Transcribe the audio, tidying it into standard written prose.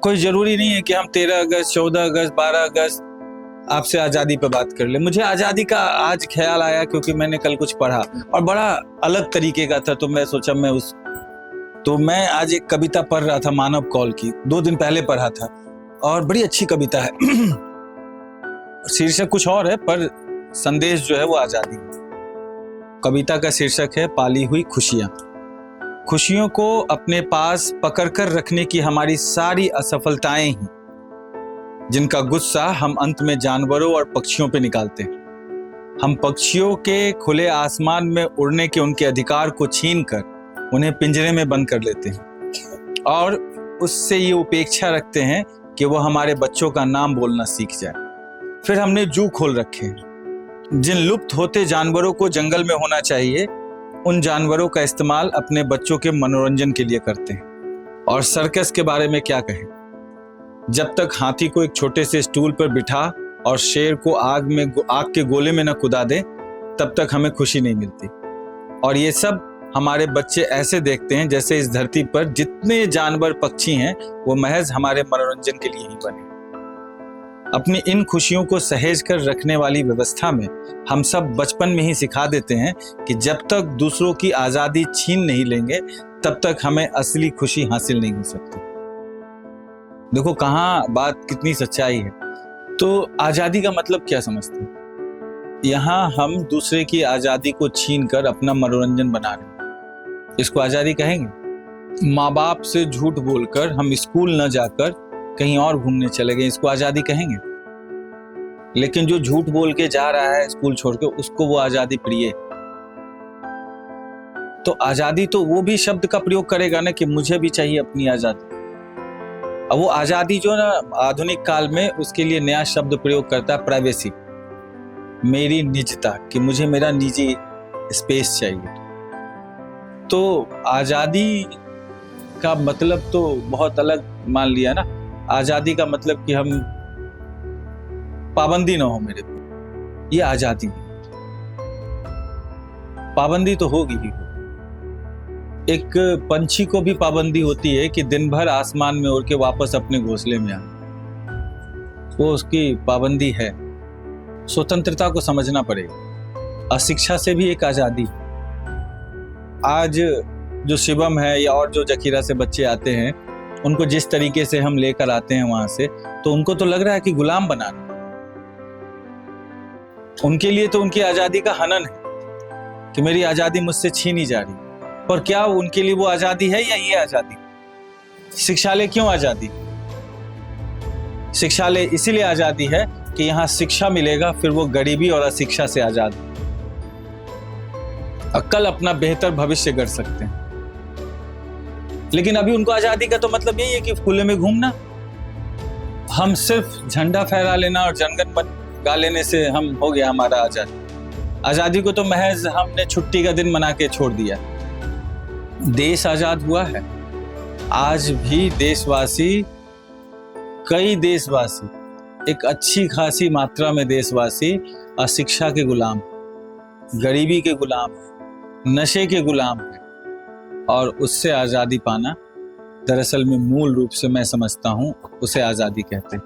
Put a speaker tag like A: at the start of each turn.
A: कोई ज़रूरी नहीं है कि हम 13 अगस्त, 14 अगस्त, 12 अगस्त आपसे आज़ादी पे बात कर ले। मुझे आज़ादी का आज ख्याल आया क्योंकि मैंने कल कुछ पढ़ा और बड़ा अलग तरीके का था, तो मैं सोचा मैं आज एक कविता पढ़ रहा था मानव कौल की, 2 दिन पहले पढ़ा था और बड़ी अच्छी कविता है। शीर्षक कुछ और है पर संदेश जो है वो आज़ादी। कविता का शीर्षक है पाली हुई खुशियाँ। खुशियों को अपने पास पकड़कर रखने की हमारी सारी असफलताएं ही, जिनका गुस्सा हम अंत में जानवरों और पक्षियों पे निकालते हैं। हम पक्षियों के खुले आसमान में उड़ने के उनके अधिकार को छीनकर उन्हें पिंजरे में बंद कर लेते हैं और उससे ये उपेक्षा रखते हैं कि वो हमारे बच्चों का नाम बोलना सीख जाए। फिर हमने जू खोल रखे हैं। जिन लुप्त होते जानवरों को जंगल में होना चाहिए, उन जानवरों का इस्तेमाल अपने बच्चों के मनोरंजन के लिए करते हैं। और सर्कस के बारे में क्या कहें। जब तक हाथी को एक छोटे से स्टूल पर बिठा और शेर को आग के गोले में न कुदा दे, तब तक हमें खुशी नहीं मिलती। और ये सब हमारे बच्चे ऐसे देखते हैं जैसे इस धरती पर जितने जानवर पक्षी हैं वो महज हमारे मनोरंजन के लिए ही बने। अपनी इन खुशियों को सहेज कर रखने वाली व्यवस्था में हम सब बचपन में ही सिखा देते हैं कि जब तक दूसरों की आज़ादी छीन नहीं लेंगे तब तक हमें असली खुशी हासिल नहीं हो सकती। देखो कहाँ बात कितनी सच्चाई है। तो आज़ादी का मतलब क्या समझते हैं? यहाँ हम दूसरे की आज़ादी को छीन कर अपना मनोरंजन बना रहे हैं। इसको आज़ादी कहेंगे? माँ बाप से झूठ बोलकर हम स्कूल न जाकर कहीं और घूमने चले गए, इसको आज़ादी कहेंगे? लेकिन जो झूठ बोल के जा रहा है स्कूल छोड़ के, उसको वो आज़ादी प्रिय। तो आज़ादी तो वो भी शब्द का प्रयोग करेगा ना कि मुझे भी चाहिए अपनी आज़ादी। अब वो आज़ादी जो ना आधुनिक काल में उसके लिए नया शब्द प्रयोग करता है, प्राइवेसी, मेरी निजता, कि मुझे मेरा निजी स्पेस चाहिए। तो आज़ादी का मतलब तो बहुत अलग मान लिया ना। आज़ादी का मतलब कि हम पाबंदी ना हो मेरे पे, ये आज़ादी है। पाबंदी तो होगी ही। एक पंछी को भी पाबंदी होती है कि दिन भर आसमान में उड़ के वापस अपने घोंसले में आए, वो उसकी पाबंदी है। स्वतंत्रता को समझना पड़ेगा। अशिक्षा से भी एक आज़ादी। आज जो शिवम है या और जो जखीरा से बच्चे आते हैं, उनको जिस तरीके से हम लेकर आते हैं वहां से, तो उनको तो लग रहा है कि गुलाम बना रहे। उनके लिए तो उनकी आज़ादी का हनन है कि मेरी आज़ादी मुझसे छीनी जा रही। पर क्या उनके लिए वो आज़ादी है या ये आज़ादी? शिक्षालय क्यों आज़ादी? शिक्षालय इसीलिए आज़ादी है कि यहाँ शिक्षा मिलेगा, फिर वो गरीबी और अशिक्षा से आज़ाद, कल अपना बेहतर भविष्य कर सकते हैं। लेकिन अभी उनको आज़ादी का तो मतलब यही है कि खुले में घूमना। हम सिर्फ झंडा फहरा लेना और जनगण गा लेने से हम हो गया हमारा आज़ादी। आज़ादी को तो महज हमने छुट्टी का दिन मना के छोड़ दिया। देश आज़ाद हुआ है। आज भी देशवासी, कई देशवासी, एक अच्छी खासी मात्रा में देशवासी अशिक्षा के गुलाम, गरीबी के गुलाम, नशे के गुलाम है। और उससे आज़ादी पाना दरअसल में मूल रूप से मैं समझता हूँ उसे आज़ादी कहते हैं।